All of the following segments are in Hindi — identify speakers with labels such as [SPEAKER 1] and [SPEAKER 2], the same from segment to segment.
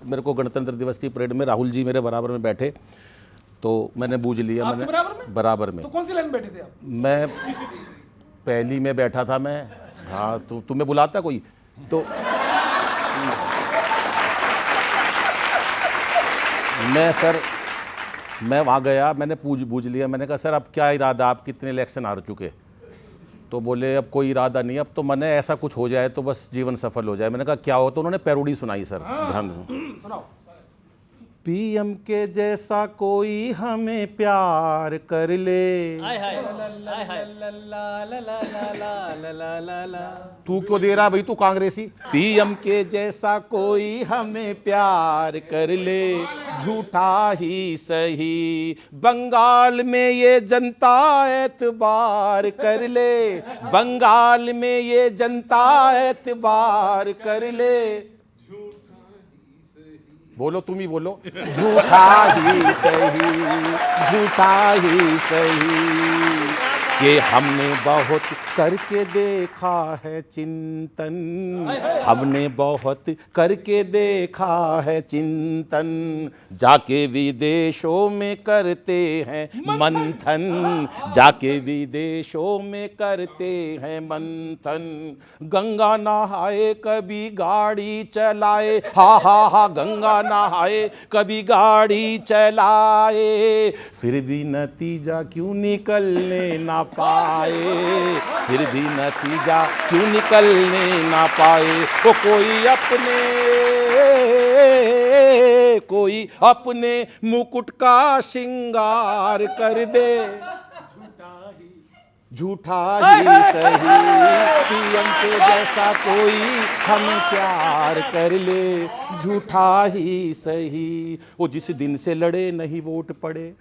[SPEAKER 1] मेरे को गणतंत्र दिवस की परेड में राहुल जी मेरे बराबर में बैठे, तो मैंने बूझ लिया। मैंने बराबर में।
[SPEAKER 2] तो कौन सी लाइन बैठे थे आप?
[SPEAKER 1] मैं पहली में बैठा था मैं। हाँ, तो तुम्हें बुलाता कोई तो मैं वहाँ गया, मैंने बूझ लिया। मैंने कहा सर अब क्या इरादा, आप कितने इलेक्शन हार चुके? तो बोले अब कोई इरादा नहीं, अब तो मैंने ऐसा कुछ हो जाए तो बस जीवन सफल हो जाए। मैंने कहा क्या हो? तो उन्होंने पैरोडी सुनाई सर, ध्यान
[SPEAKER 2] सुनाओ।
[SPEAKER 1] पीएम के जैसा कोई हमें प्यार कर ले। तू क्यों दे रहा भाई, तू कांग्रेसी? पीएम के जैसा कोई हमें प्यार कर ले, झूठा ही सही बंगाल में ये जनता एतबार कर ले, बंगाल में ये जनता एतबार कर ले। बोलो, तुम ही बोलो। झूठा ही सही, झूठा ही सही, ये हमने बहुत करके देखा है चिंतन, हमने बहुत करके देखा है चिंतन, जाके विदेशों में करते हैं मंथन, जाके विदेशों में करते हैं मंथन। गंगा नहाए कभी गाड़ी चलाए, हा हा हा, गंगा नहाए कभी गाड़ी चलाए, फिर भी नतीजा क्यों निकलने ना पाए, फिर भी नतीजा क्यों निकलने ना पाए। वो कोई अपने मुकुट का श्रृंगार कर दे, झूठा ही सही पीएम के जैसा कोई हमें प्यार कर ले, झूठा ही सही। वो जिस दिन से लड़े नहीं वोट पड़े,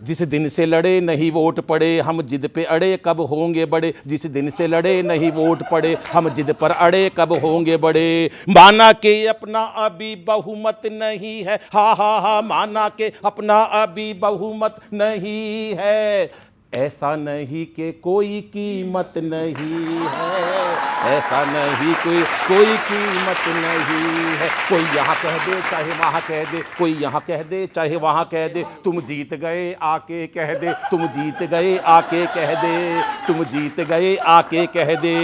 [SPEAKER 1] जिस दिन से लड़े नहीं वोट पड़े, हम जिद पे अड़े कब होंगे बड़े, जिस दिन से लड़े नहीं वोट पड़े, हम जिद पर अड़े कब होंगे बड़े। माना के अपना अभी बहुमत नहीं है, हा हा हा, माना के अपना अभी बहुमत नहीं है, ऐसा नहीं कि कोई कीमत नहीं है, ऐसा नहीं कोई कीमत नहीं है। कोई यहाँ कह दे चाहे वहाँ कह दे, कोई यहाँ कह दे चाहे वहाँ कह दे, तुम जीत गए आके कह दे, तुम जीत गए आके कह दे, तुम जीत गए आके कह दे।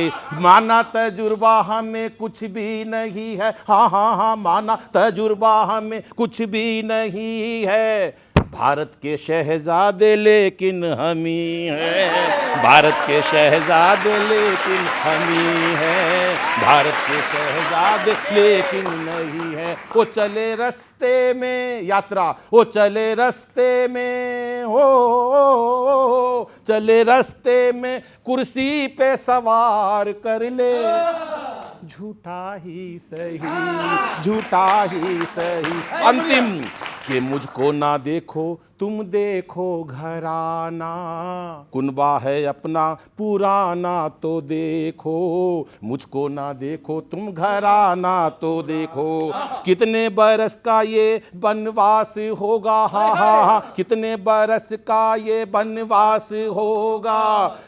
[SPEAKER 1] माना तजुर्बा हमें कुछ भी नहीं है, हाँ हाँ हाँ, माना तजुर्बा हमें कुछ भी नहीं है, भारत के शहजादे लेकिन हम ही हैं, भारत के शहजादे लेकिन हम ही हैं, भारत के शहजादे लेकिन नहीं है। वो चले रास्ते में यात्रा, वो चले रास्ते में हो, चले रास्ते में कुर्सी पे सवार कर ले, झूठा ही सही, झूठा ही सही। अंतिम कि मुझको ना देखो तुम देखो घराना, कुनबा है अपना पुराना तो देखो, मुझको ना देखो तुम घराना तो देखो। कितने बरस का ये वनवास होगा, हा हा हा, कितने बरस का ये वनवास होगा,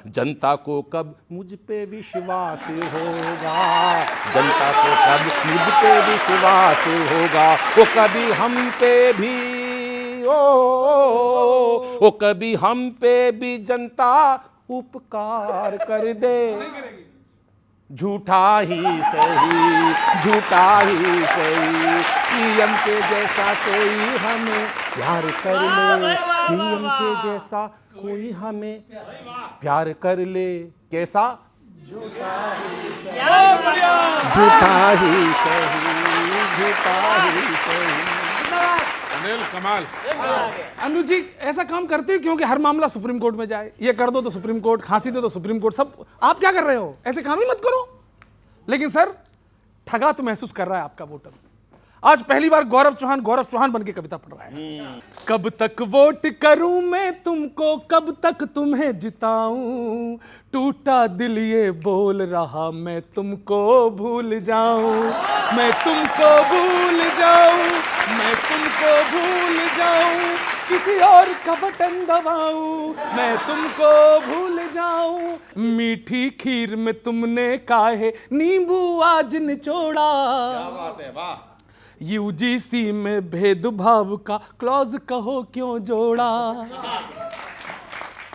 [SPEAKER 1] जनता को कब मुझ पे विश्वास होगा, जनता को कब मुझ पे विश्वास होगा। वो कभी हम पे भी ओ कभी हम पे भी जनता उपकार कर दे, झूठा ही सही, झूठा ही सही, पीएम के जैसा कोई हमें प्यार कर ले, पीएम के जैसा कोई हमें प्यार कर ले, कैसा? झूठा ही सही, झूठा ही सही।
[SPEAKER 3] कमाल।
[SPEAKER 2] अनुज जी ऐसा काम करते हो क्योंकि हर मामला सुप्रीम कोर्ट में जाए, ये कर दो तो सुप्रीम कोर्ट, खांसी दे तो सुप्रीम कोर्ट, सब आप क्या कर रहे हो? ऐसे काम ही मत करो। लेकिन सर ठगा तो महसूस कर रहा है आपका वोटर। आज पहली बार गौरव चौहान बन के कविता पढ़ रहा है। कब तक वोट करूं मैं तुमको, कब तक तुम्हें जिताऊं, टूटा दिल ये बोल रहा मैं तुमको भूल जाऊं, मैं तुमको भूल जाऊं, मैं तुमको भूल जाऊं, किसी और का बटन दबाऊं, मैं तुमको भूल जाऊं। मीठी खीर में तुमने काहे नींबू आज निचोड़ा।
[SPEAKER 1] क्या बात है, वाह।
[SPEAKER 2] यूजीसी में भेदभाव का क्लॉज कहो क्यों जोड़ा।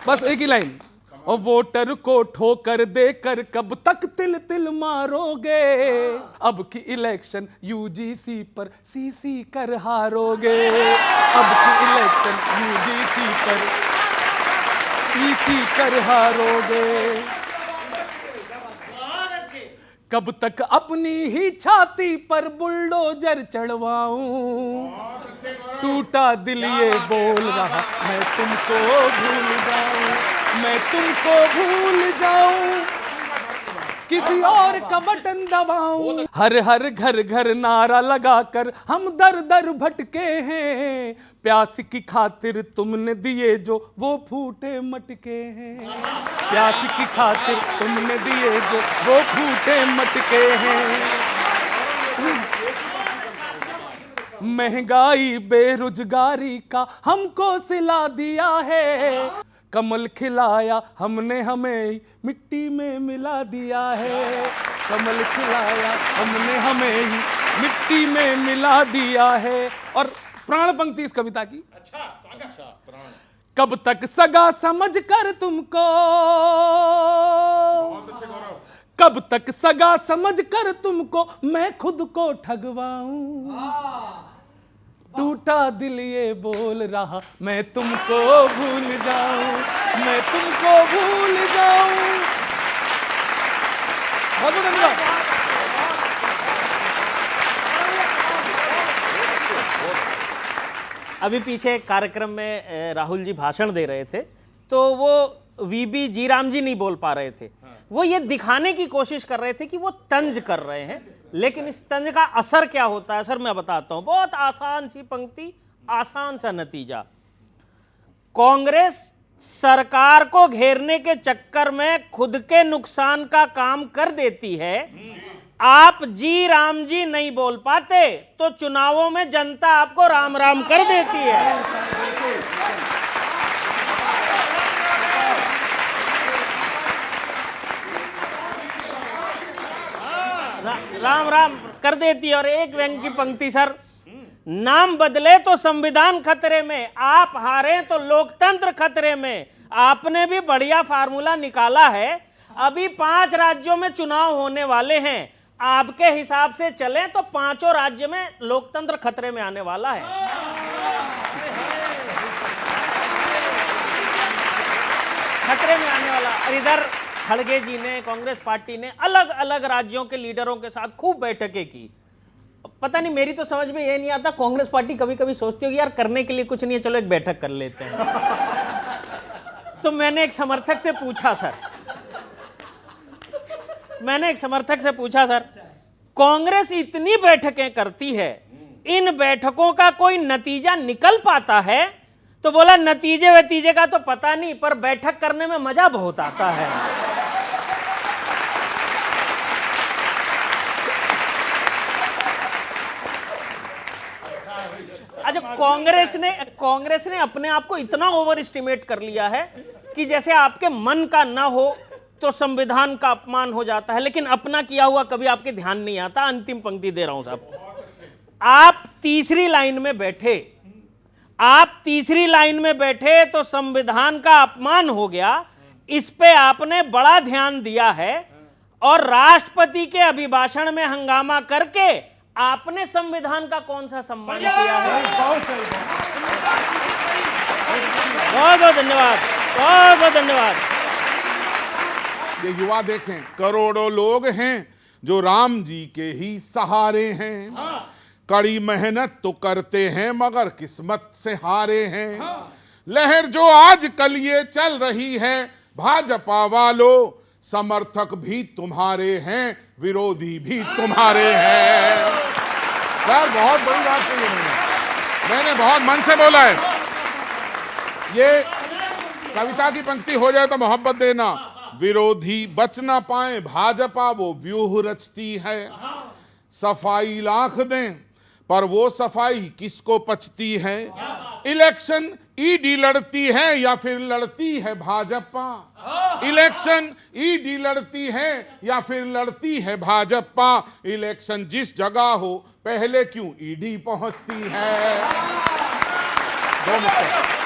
[SPEAKER 2] बस एक ही लाइन। और वोटर को ठोकर देकर कब तक तिल तिल मारोगे, अब की इलेक्शन यूजीसी पर सीसी कर हारोगे, अब की इलेक्शन यूजीसी पर सीसी कर हारोगे। कब तक अपनी ही छाती पर बुलडोजर चढ़वाऊं, टूटा दिल ये बोल रहा मैं तुमको भूल जाऊं, मैं तुमको भूल जाऊं, किसी और का बटन दबाऊं। हर हर घर घर नारा लगाकर हम दर दर भटके हैं, प्यास की खातिर तुमने दिए जो वो फूटे मटके हैं, प्यास की खातिर तुमने दिए जो वो फूटे मटके हैं। महंगाई बेरोजगारी का हमको सिला दिया है, कमल खिलाया हमने हमें मिट्टी में मिला दिया है, कमल खिलाया हमने हमें मिट्टी में मिला दिया है। और प्राण पंक्ति इस कविता की। कब तक सगा समझ कर तुमको, कब तक सगा समझ कर तुमको मैं खुद को ठगवाऊं, टूटा दिल ये बोल रहा मैं तुमको भूल जाऊं, मैं तुमको भूल जाऊं। बहुत बहुत धन्यवाद।
[SPEAKER 4] अभी पीछे एक कार्यक्रम में राहुल जी भाषण दे रहे थे, तो वो वीबी जीराम जी नहीं बोल पा रहे थे। वो ये दिखाने की कोशिश कर रहे थे कि वो तंज कर रहे हैं, लेकिन इस तंज का असर क्या होता है सर मैं बताता हूं। बहुत आसान सी पंक्ति, आसान सा नतीजा। कांग्रेस सरकार को घेरने के चक्कर में खुद के नुकसान का काम कर देती है। आप जी राम जी नहीं बोल पाते तो चुनावों में जनता आपको राम राम कर देती है। राम राम कर देती है। और एक व्यंग्य की पंक्ति सर, नाम बदले तो संविधान खतरे में, आप हारे तो लोकतंत्र खतरे में। आपने भी बढ़िया फार्मूला निकाला है। अभी 5 राज्यों में चुनाव होने वाले हैं, आपके हिसाब से चलें तो 5 राज्य में लोकतंत्र खतरे में आने वाला है। खतरे में आने वाला। और इधर खड़गे जी ने, कांग्रेस पार्टी ने अलग अलग राज्यों के लीडरों के साथ खूब बैठकें की। पता नहीं, मेरी तो समझ में ये नहीं आता, कांग्रेस पार्टी कभी कभी सोचती होगी यार करने के लिए कुछ नहीं है, चलो एक बैठक कर लेते हैं। तो मैंने एक समर्थक से पूछा सर, कांग्रेस इतनी बैठकें करती है, इन बैठकों का कोई नतीजा निकल पाता है? तो बोला नतीजे वतीजे का तो पता नहीं, पर बैठक करने में मजा बहुत आता है। अच्छा, कांग्रेस ने अपने आप को इतना ओवर एस्टिमेट कर लिया है कि जैसे आपके मन का ना हो तो संविधान का अपमान हो जाता है, लेकिन अपना किया हुआ कभी आपके ध्यान नहीं आता। अंतिम पंक्ति दे रहा हूं साहब, आप तीसरी लाइन में बैठे तो संविधान का अपमान हो गया। इस पे आपने बड़ा ध्यान दिया है और राष्ट्रपति के अभिभाषण में हंगामा करके आपने संविधान का कौन सा सम्मान किया है? बहुत बहुत धन्यवाद, बहुत बहुत धन्यवाद।
[SPEAKER 3] ये युवा देखें, करोड़ों लोग हैं जो राम जी के ही सहारे हैं। कड़ी मेहनत तो करते हैं मगर किस्मत से हारे हैं। लहर जो आजकल ये चल रही है, भाजपा वालों समर्थक भी तुम्हारे हैं, विरोधी भी तुम्हारे हैं। सर बहुत बड़ी बात कही मैंने बहुत मन से बोला है। ये कविता की पंक्ति हो जाए तो मोहब्बत देना। विरोधी बच ना पाए, भाजपा वो व्यूह रचती है। सफाई लाख दें पर वो सफाई किसको पचती है। इलेक्शन ईडी लड़ती है या फिर लड़ती है भाजपा? इलेक्शन ईडी लड़ती है या फिर लड़ती है भाजपा? इलेक्शन जिस जगह हो पहले क्यों ईडी पहुंचती है? 2 मिनट।